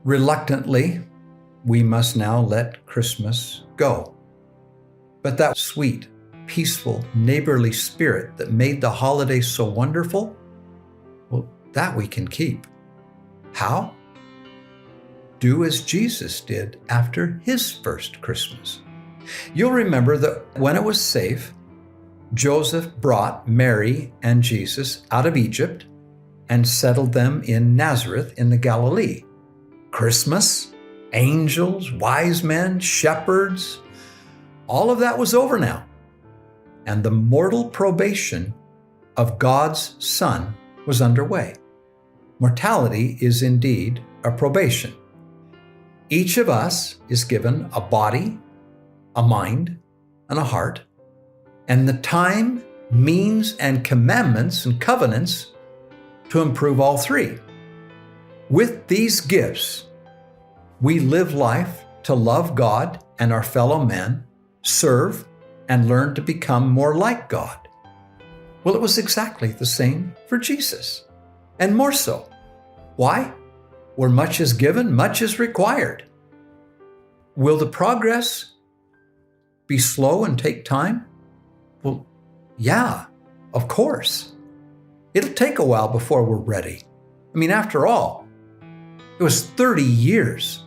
Reluctantly, we must now let Christmas go. But that sweet, peaceful, neighborly spirit that made the holiday so wonderful, well, that we can keep. How? Do as Jesus did after his first Christmas. You'll remember that when it was safe, Joseph brought Mary and Jesus out of Egypt and settled them in Nazareth in the Galilee. Christmas, angels, wise men, shepherds, all of that was over now. And the mortal probation of God's Son was underway. Mortality is indeed a probation. Each of us is given a body, a mind, and a heart, and the time, means, and commandments and covenants to improve all three. With these gifts, we live life to love God and our fellow men, serve, and learn to become more like God. Well, it was exactly the same for Jesus, and more so. Why? Where much is given, much is required. Will the progress be slow and take time? Well, yeah, of course. It'll take a while before we're ready. I mean, after all, it was 30 years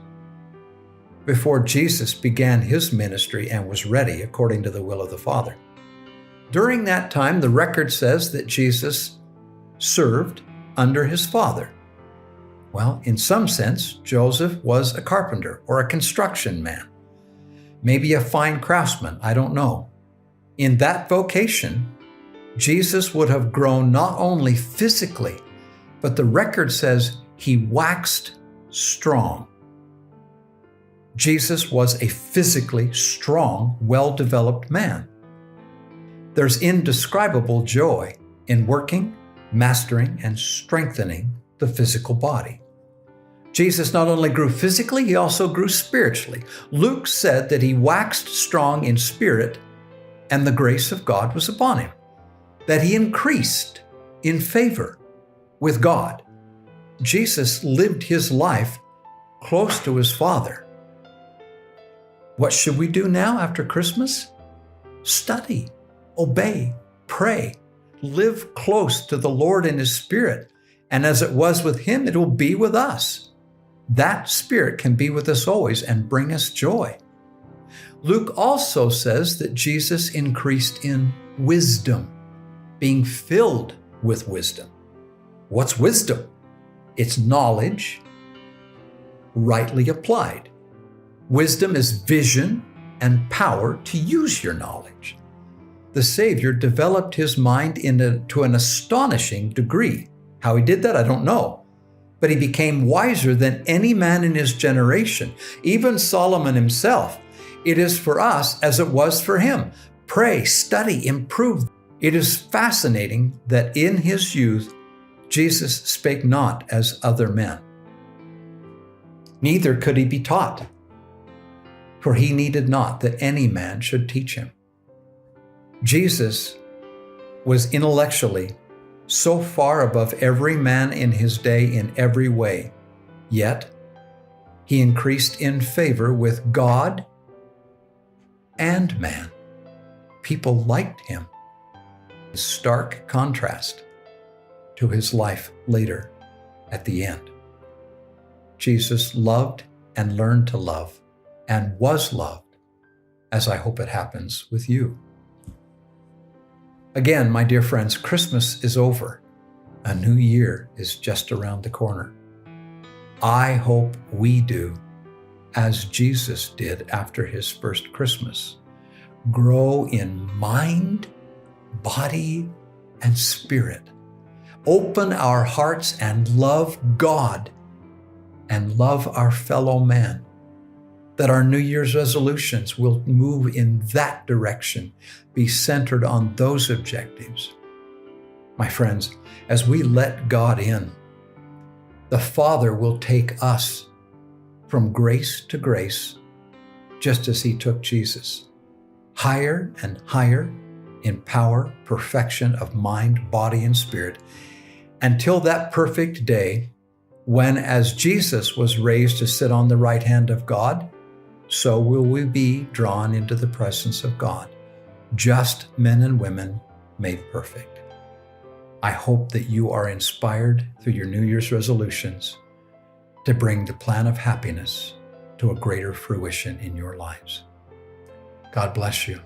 before Jesus began his ministry and was ready according to the will of the Father. During that time, the record says that Jesus served under his Father. Well, in some sense, Joseph was a carpenter or a construction man, maybe a fine craftsman, I don't know. In that vocation, Jesus would have grown not only physically, but the record says he waxed strong. Jesus was a physically strong, well-developed man. There's indescribable joy in working, mastering, and strengthening the physical body. Jesus not only grew physically, he also grew spiritually. Luke said that he waxed strong in spirit, and the grace of God was upon him, that he increased in favor with God. Jesus lived his life close to his Father. What should we do now after Christmas? Study, obey, pray, live close to the Lord in his Spirit. And as it was with him, it will be with us. That Spirit can be with us always and bring us joy. Luke also says that Jesus increased in wisdom, being filled with wisdom. What's wisdom? It's knowledge rightly applied. Wisdom is vision and power to use your knowledge. The Savior developed his mind to an astonishing degree. How he did that, I don't know. But he became wiser than any man in his generation, even Solomon himself. It is for us as it was for him. Pray, study, improve. It is fascinating that in his youth, Jesus spake not as other men. Neither could he be taught, for he needed not that any man should teach him. Jesus was intellectually so far above every man in his day in every way, yet he increased in favor with God and man. People liked him. Stark contrast to his life later at the end. Jesus loved and learned to love and was loved, as I hope it happens with you. Again, my dear friends, Christmas is over. A new year is just around the corner. I hope we do as Jesus did after his first Christmas. Grow in mind, body, and spirit. Open our hearts and love God and love our fellow man. That our New Year's resolutions will move in that direction, be centered on those objectives. My friends, as we let God in, the Father will take us from grace to grace, just as he took Jesus, higher and higher in power, perfection of mind, body, and spirit, until that perfect day when, as Jesus was raised to sit on the right hand of God, so will we be drawn into the presence of God, just men and women made perfect. I hope that you are inspired through your New Year's resolutions to bring the plan of happiness to a greater fruition in your lives. God bless you.